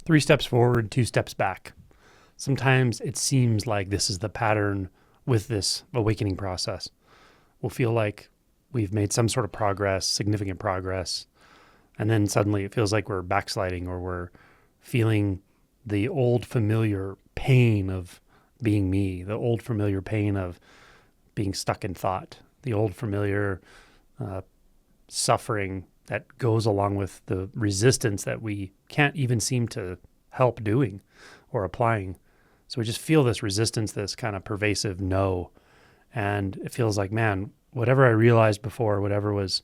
3 steps forward, 2 steps back. Sometimes it seems like this is the pattern with this awakening process. We'll feel like we've made some sort of progress, significant progress, and then suddenly it feels like we're backsliding, or we're feeling the old familiar pain of being me, the old familiar pain of being stuck in thought, the old familiar suffering that goes along with the resistance that we can't even seem to help doing or applying. So we just feel this resistance, this kind of pervasive no. And it feels like, man, whatever I realized before, whatever was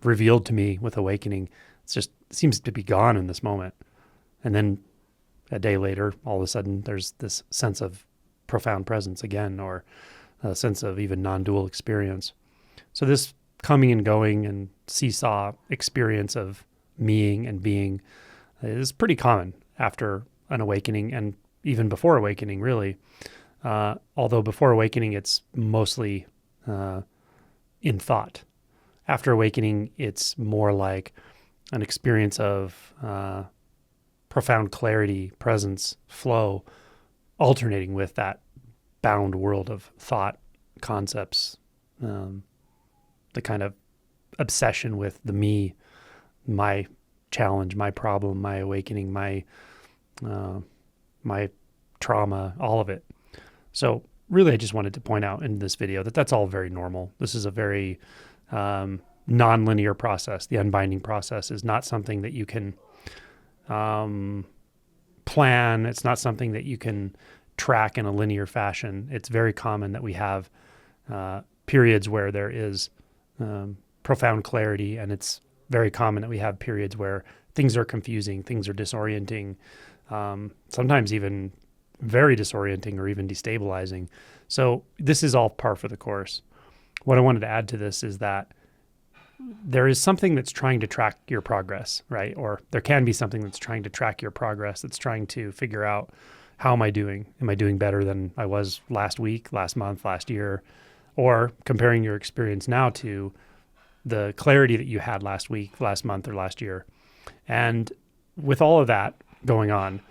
revealed to me with awakening, it just seems to be gone in this moment. And then a day later, all of a sudden, there's this sense of profound presence again, or a sense of even non-dual experience. So this coming and going and seesaw experience of meing and being is pretty common after an awakening, and even before awakening, really. Although before awakening, it's mostly in thought. After awakening, it's more like an experience of profound clarity, presence, flow, alternating with that bound world of thought, concepts, the kind of obsession with the me, my challenge, my problem, my awakening, my trauma, all of it. So really, I just wanted to point out in this video that that's all very normal. This is a very non-linear process. The unbinding process is not something that you can plan. It's not something that you can track in a linear fashion. It's very common that we have periods where there is profound clarity, and it's very common that we have periods where things are confusing, things are disorienting, sometimes even very disorienting or even destabilizing. So this is all par for the course. What I wanted to add to this is that there is something that's trying to track your progress, right? Or there can be something that's trying to track your progress, that's trying to figure out, how am I doing? Am I doing better than I was last week, last month, last year? Or comparing your experience now to the clarity that you had last week, last month, or last year. And with all of that going on,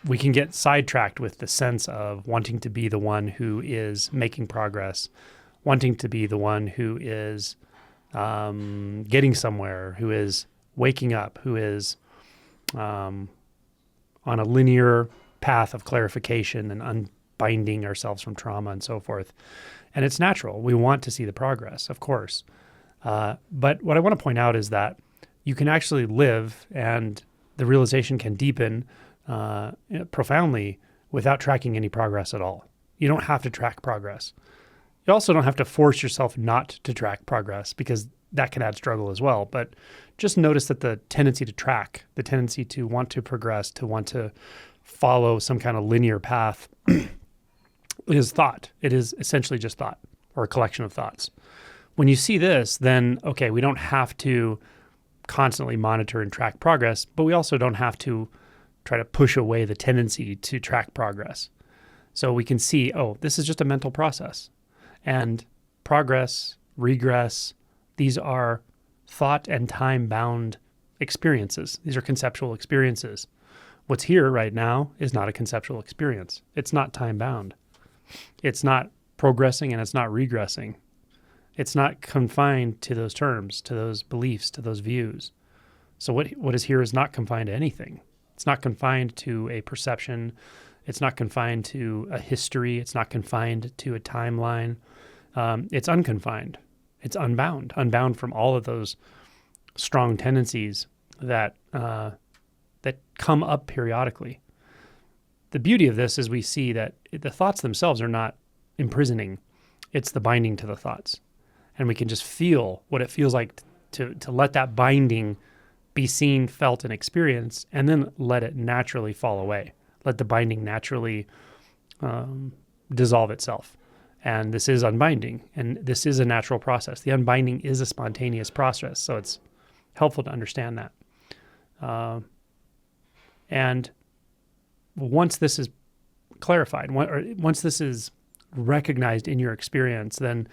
we can get sidetracked with the sense of wanting to be the one who is making progress, wanting to be the one who is getting somewhere, who is waking up, who is on a linear path of clarification and unbinding ourselves from trauma and so forth. And it's natural. We want to see the progress, of course. But what I want to point out is that you can actually live, and the realization can deepen profoundly without tracking any progress at all. You don't have to track progress. You also don't have to force yourself not to track progress, because that can add struggle as well. But just notice that the tendency to track, the tendency to want to progress, to want to follow some kind of linear path is thought. It is essentially just thought, or a collection of thoughts. When you see this, then, okay, we don't have to constantly monitor and track progress, but we also don't have to try to push away the tendency to track progress. So we can see, oh, this is just a mental process. And progress, regress, these are thought and time-bound experiences. These are conceptual experiences. What's here right now is not a conceptual experience. It's not time-bound. It's not progressing, and it's not regressing. It's not confined to those terms, to those beliefs, to those views. So what is here is not confined to anything. It's not confined to a perception. It's not confined to a history. It's not confined to a timeline. It's unconfined. It's unbound from all of those strong tendencies that come up periodically. The beauty of this is we see that the thoughts themselves are not imprisoning. It's the binding to the thoughts. And we can just feel what it feels like to let that binding be seen, felt, and experienced, and then let it naturally fall away. Let the binding naturally dissolve itself. And this is unbinding, and this is a natural process. The unbinding is a spontaneous process, so it's helpful to understand that. And once this is clarified, once this is recognized in your experience, then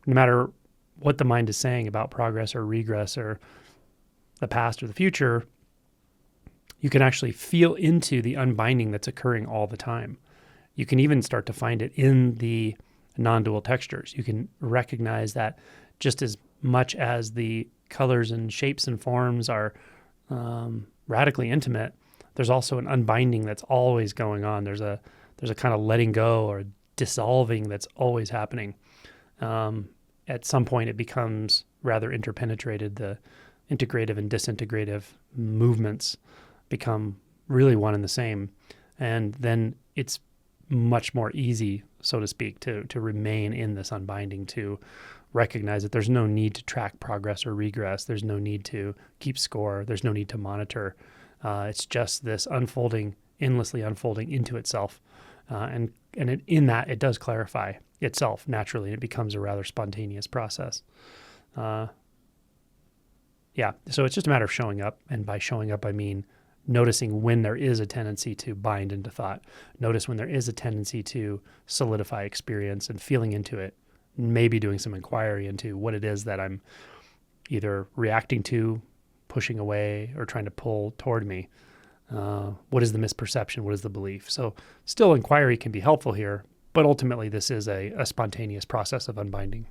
no matter what the mind is saying about progress or regress or the past or the future, you can actually feel into the unbinding that's occurring all the time. You can even start to find it in the non-dual textures. You can recognize that just as much as the colors and shapes and forms are radically intimate, there's also an unbinding that's always going on. There's a kind of letting go or dissolving that's always happening. At some point, it becomes rather interpenetrated. The integrative and disintegrative movements become really one and the same. And then it's much more easy, so to speak, to remain in this unbinding, to recognize that there's no need to track progress or regress. There's no need to keep score. There's no need to monitor. It's just this unfolding, endlessly unfolding into itself. And in that, it does clarify itself naturally. It becomes a rather spontaneous process. So it's just a matter of showing up. And by showing up, I mean noticing when there is a tendency to bind into thought. Notice when there is a tendency to solidify experience and feeling into it. Maybe doing some inquiry into what it is that I'm either reacting to, pushing away, or trying to pull toward me. What is the misperception? What is the belief? So still inquiry can be helpful here, but ultimately this is a spontaneous process of unbinding.